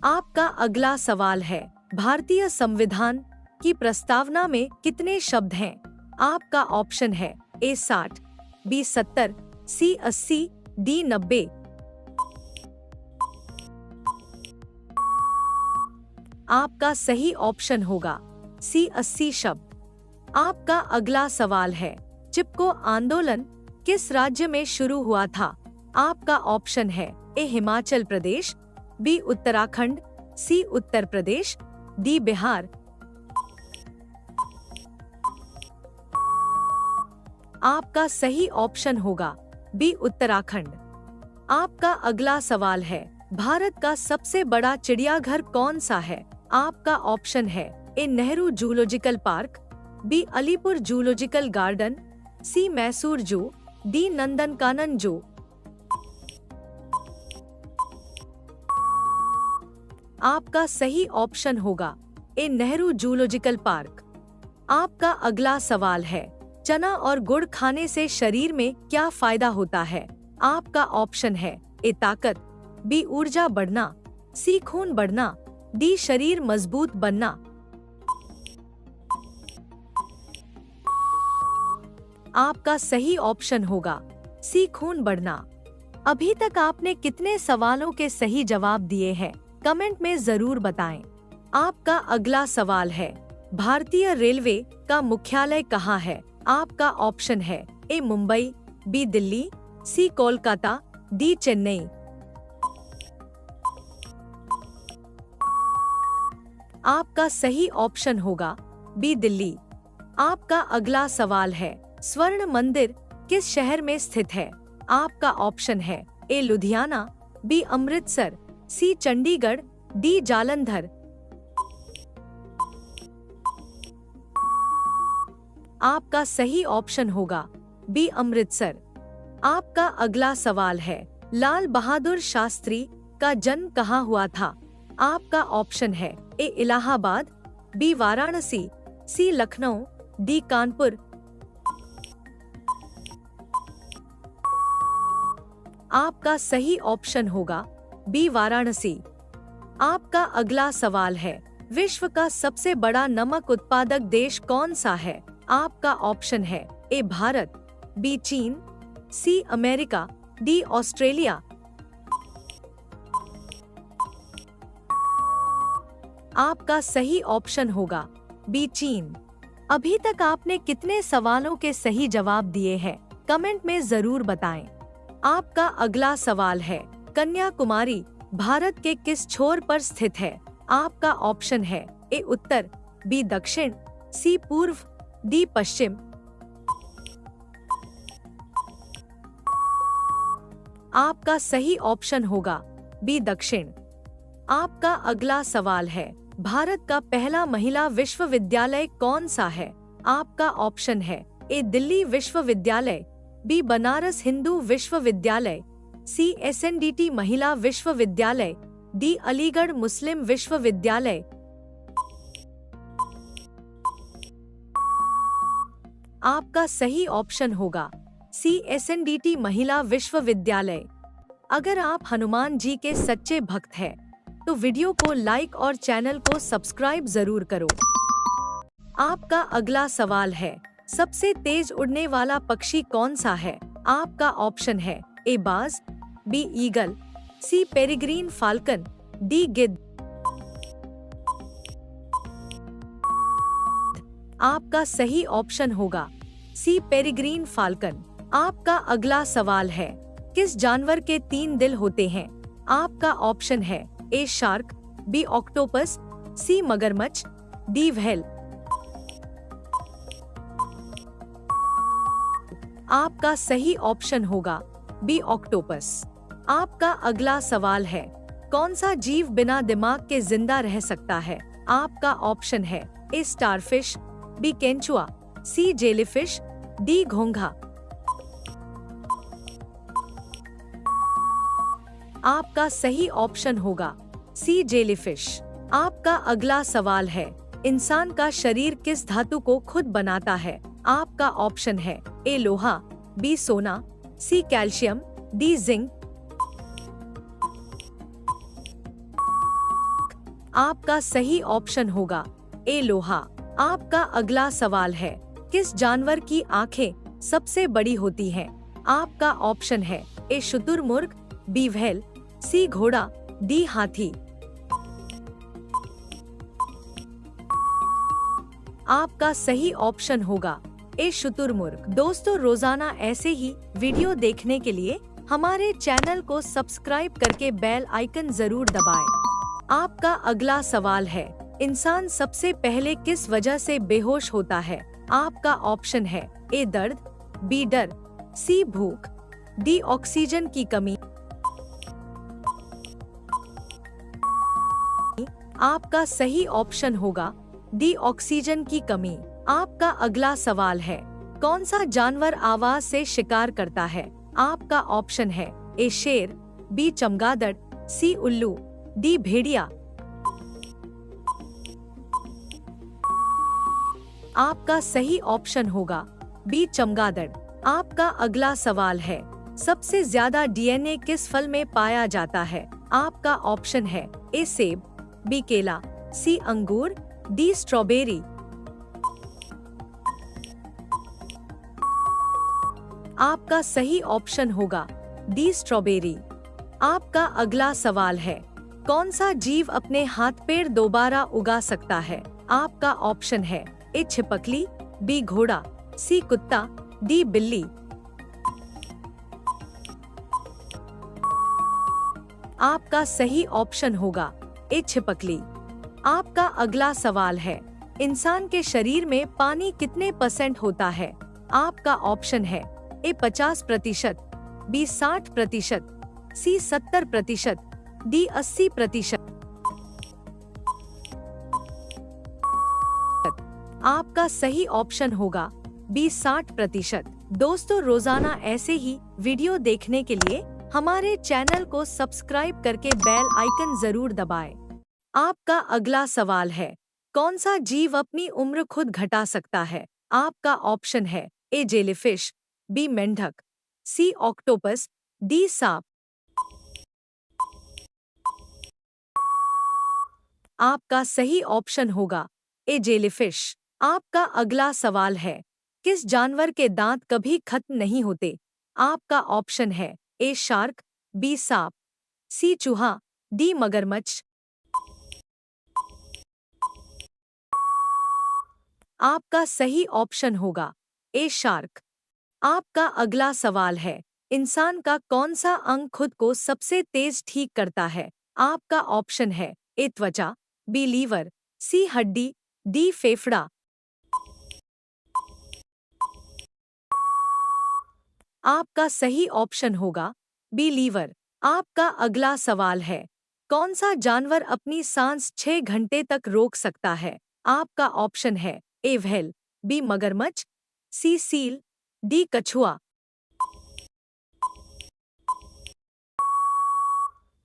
आपका अगला सवाल है, भारतीय संविधान की प्रस्तावना में कितने शब्द हैं? आपका ऑप्शन है ए 60, बी 70, सी 80, डी 90। आपका सही ऑप्शन होगा सी 80 शब्द। आपका अगला सवाल है, चिपको आंदोलन किस राज्य में शुरू हुआ था? आपका ऑप्शन है ए हिमाचल प्रदेश, बी उत्तराखंड, सी उत्तर प्रदेश, डी बिहार। आपका सही ऑप्शन होगा बी उत्तराखंड। आपका अगला सवाल है, भारत का सबसे बड़ा चिड़ियाघर कौन सा है? आपका ऑप्शन है a Nehru zoological park, b Alipur zoological garden, c Mysore zoo, d Nandankanan जू। आपका सही ऑप्शन होगा ए नेहरू जूलॉजिकल पार्क। आपका अगला सवाल है, चना और गुड़ खाने से शरीर में क्या फायदा होता है? आपका ऑप्शन है ए ताकत, बी ऊर्जा बढ़ना, सी खून बढ़ना, डी शरीर मजबूत बनना। आपका सही ऑप्शन होगा सी खून बढ़ना। अभी तक आपने कितने सवालों के सही जवाब दिए हैं? कमेंट में जरूर बताएं। आपका अगला सवाल है, भारतीय रेलवे का मुख्यालय कहाँ है? आपका ऑप्शन है ए मुंबई, बी दिल्ली, सी कोलकाता, डी चेन्नई। आपका सही ऑप्शन होगा बी दिल्ली। आपका अगला सवाल है, स्वर्ण मंदिर किस शहर में स्थित है? आपका ऑप्शन है ए लुधियाना, बी अमृतसर, सी चंडीगढ़, डी जालंधर। आपका सही ऑप्शन होगा बी अमृतसर। आपका अगला सवाल है, लाल बहादुर शास्त्री का जन्म कहाँ हुआ था? आपका ऑप्शन है ए इलाहाबाद, बी वाराणसी, सी लखनऊ, डी कानपुर। आपका सही ऑप्शन होगा बी वाराणसी। आपका अगला सवाल है, विश्व का सबसे बड़ा नमक उत्पादक देश कौन सा है? आपका ऑप्शन है ए भारत, बी चीन, सी अमेरिका, डी ऑस्ट्रेलिया। आपका सही ऑप्शन होगा बी चीन। अभी तक आपने कितने सवालों के सही जवाब दिए हैं? कमेंट में जरूर बताएं। आपका अगला सवाल है, कन्याकुमारी भारत के किस छोर पर स्थित है? आपका ऑप्शन है ए उत्तर, बी दक्षिण, सी पूर्व, डी पश्चिम। आपका सही ऑप्शन होगा बी दक्षिण। आपका अगला सवाल है, भारत का पहला महिला विश्वविद्यालय कौन सा है? आपका ऑप्शन है ए दिल्ली विश्वविद्यालय, बी बनारस हिंदू विश्वविद्यालय, सी एसएनडीटी महिला विश्वविद्यालय, डी अलीगढ़ मुस्लिम विश्वविद्यालय। आपका सही ऑप्शन होगा सी एसएनडीटी महिला विश्वविद्यालय। अगर आप हनुमान जी के सच्चे भक्त हैं, तो वीडियो को लाइक और चैनल को सब्सक्राइब जरूर करो। आपका अगला सवाल है, सबसे तेज उड़ने वाला पक्षी कौन सा है? आपका ऑप्शन है ए बाज, बी ईगल, सी पेरिग्रीन फाल्कन, डी गिद्ध। आपका सही ऑप्शन होगा सी पेरिग्रीन फाल्कन। आपका अगला सवाल है, किस जानवर के 3 दिल होते हैं? आपका ऑप्शन है ए शार्क, बी ऑक्टोपस, सी मगरमच्छ, डी व्हेल। आपका सही ऑप्शन होगा बी ऑक्टोपस। आपका अगला सवाल है, कौन सा जीव बिना दिमाग के जिंदा रह सकता है? आपका ऑप्शन है ए स्टारफिश, बी केंचुआ, सी जेलीफिश, डी घोंघा। आपका सही ऑप्शन होगा सी जेलीफिश। आपका अगला सवाल है, इंसान का शरीर किस धातु को खुद बनाता है? आपका ऑप्शन है ए लोहा, बी सोना, सी कैल्शियम, डी जिंक। आपका सही ऑप्शन होगा ए लोहा। आपका अगला सवाल है, किस जानवर की आंखें सबसे बड़ी होती हैं? आपका ऑप्शन है ए शुतुरमुर्ग, बी व्हेल, सी घोड़ा, डी हाथी। आपका सही ऑप्शन होगा ए शुतुरमुर्ग। दोस्तों, रोजाना ऐसे ही वीडियो देखने के लिए हमारे चैनल को सब्सक्राइब करके बेल आइकन जरूर दबाएं। आपका अगला सवाल है, इंसान सबसे पहले किस वजह से बेहोश होता है? आपका ऑप्शन है ए दर्द, बी डर, सी भूख, डी ऑक्सीजन की कमी। आपका सही ऑप्शन होगा डी ऑक्सीजन की कमी। आपका अगला सवाल है, कौन सा जानवर आवाज से शिकार करता है? आपका ऑप्शन है ए शेर, बी चमगादड़, सी उल्लू, डी भेड़िया। आपका सही ऑप्शन होगा बी चमगादड़। आपका अगला सवाल है, सबसे ज्यादा डीएनए किस फल में पाया जाता है? आपका ऑप्शन है ए सेब, बी केला, सी अंगूर, डी स्ट्रॉबेरी। आपका सही ऑप्शन होगा डी स्ट्रॉबेरी। आपका अगला सवाल है, कौन सा जीव अपने हाथ पैर दोबारा उगा सकता है? आपका ऑप्शन है ए छिपकली, बी घोड़ा, सी कुत्ता, डी बिल्ली। आपका सही ऑप्शन होगा ए छिपकली। आपका अगला सवाल है, इंसान के शरीर में पानी कितने % होता है? आपका ऑप्शन है ए 50%, बी 60%, सी 70%, डी 80%। आपका सही ऑप्शन होगा बी 60%। दोस्तों, रोजाना ऐसे ही वीडियो देखने के लिए हमारे चैनल को सब्सक्राइब करके बेल आइकन जरूर दबाएं। आपका अगला सवाल है, कौन सा जीव अपनी उम्र खुद घटा सकता है? आपका ऑप्शन है ए जेलीफिश, बी मेंढक, सी ऑक्टोपस, डी सांप। आपका सही ऑप्शन होगा ए जेलीफिश। आपका अगला सवाल है, किस जानवर के दांत कभी खत्म नहीं होते? आपका ऑप्शन है ए शार्क, बी सांप, सी चूहा, डी मगरमच्छ। आपका सही ऑप्शन होगा ए शार्क। आपका अगला सवाल है, इंसान का कौन सा अंग खुद को सबसे तेज ठीक करता है? आपका ऑप्शन है ए त्वचा, बी लीवर, सी हड्डी, डी फेफड़ा। आपका सही ऑप्शन होगा बी लीवर। आपका अगला सवाल है, कौन सा जानवर अपनी सांस 6 घंटे तक रोक सकता है? आपका ऑप्शन है ए व्हेल, बी मगरमच्छ, सी सील, डी कछुआ।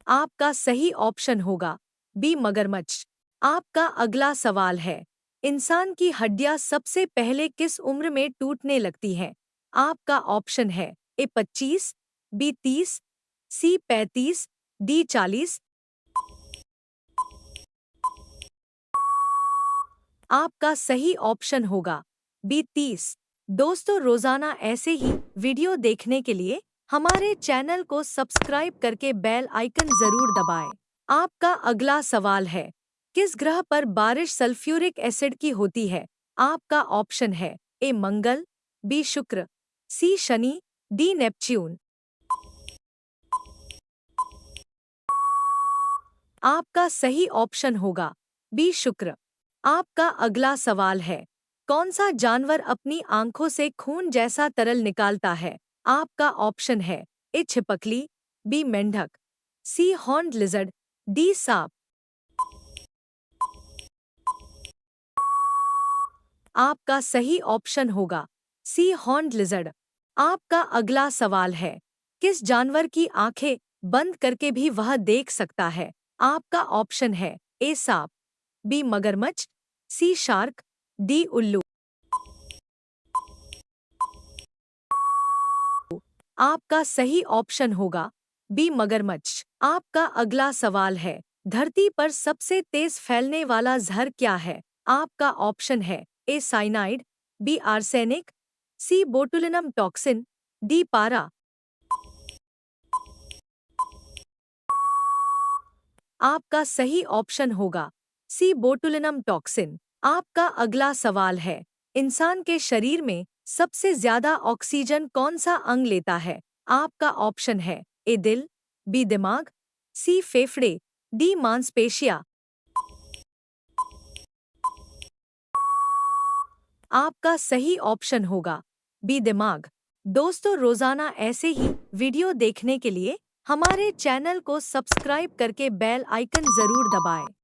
आपका सही ऑप्शन होगा बी मगरमच्छ। आपका अगला सवाल है, इंसान की हड्डियां सबसे पहले किस उम्र में टूटने लगती हैं? आपका ऑप्शन है ए 25, बी 30, सी 35, डी 40। आपका सही ऑप्शन होगा बी 30। दोस्तों, रोजाना ऐसे ही वीडियो देखने के लिए हमारे चैनल को सब्सक्राइब करके बेल आइकन जरूर दबाएं। आपका अगला सवाल है, किस ग्रह पर बारिश सल्फ्यूरिक एसिड की होती है? आपका ऑप्शन है ए मंगल, बी शुक्र, सी शनि, डी नेपच्यून। आपका सही ऑप्शन होगा बी शुक्र। आपका अगला सवाल है, कौन सा जानवर अपनी आंखों से खून जैसा तरल निकालता है? आपका ऑप्शन है ए छिपकली, बी मेंढक, सी हॉर्न्ड लिजर्ड, डी सांप। आपका सही ऑप्शन होगा सी हॉर्न्ड लिजर्ड। आपका अगला सवाल है, किस जानवर की आंखें बंद करके भी वह देख सकता है? आपका ऑप्शन है ए सांप, बी मगरमच्छ, सी शार्क, डी उल्लू। आपका सही ऑप्शन होगा बी मगरमच्छ। आपका अगला सवाल है, धरती पर सबसे तेज फैलने वाला जहर क्या है? आपका ऑप्शन है ए साइनाइड, बी आर्सेनिक, सी बोटुलिनम टॉक्सिन, डी पारा। आपका सही ऑप्शन होगा सी बोटुलिनम टॉक्सिन। आपका अगला सवाल है, इंसान के शरीर में सबसे ज्यादा ऑक्सीजन कौन सा अंग लेता है? आपका ऑप्शन है ए दिल, बी दिमाग, सी फेफड़े, डी मांसपेशियां। आपका सही ऑप्शन होगा बी दिमाग। दोस्तों, रोजाना ऐसे ही वीडियो देखने के लिए हमारे चैनल को सब्सक्राइब करके बेल आइकन जरूर दबाएं।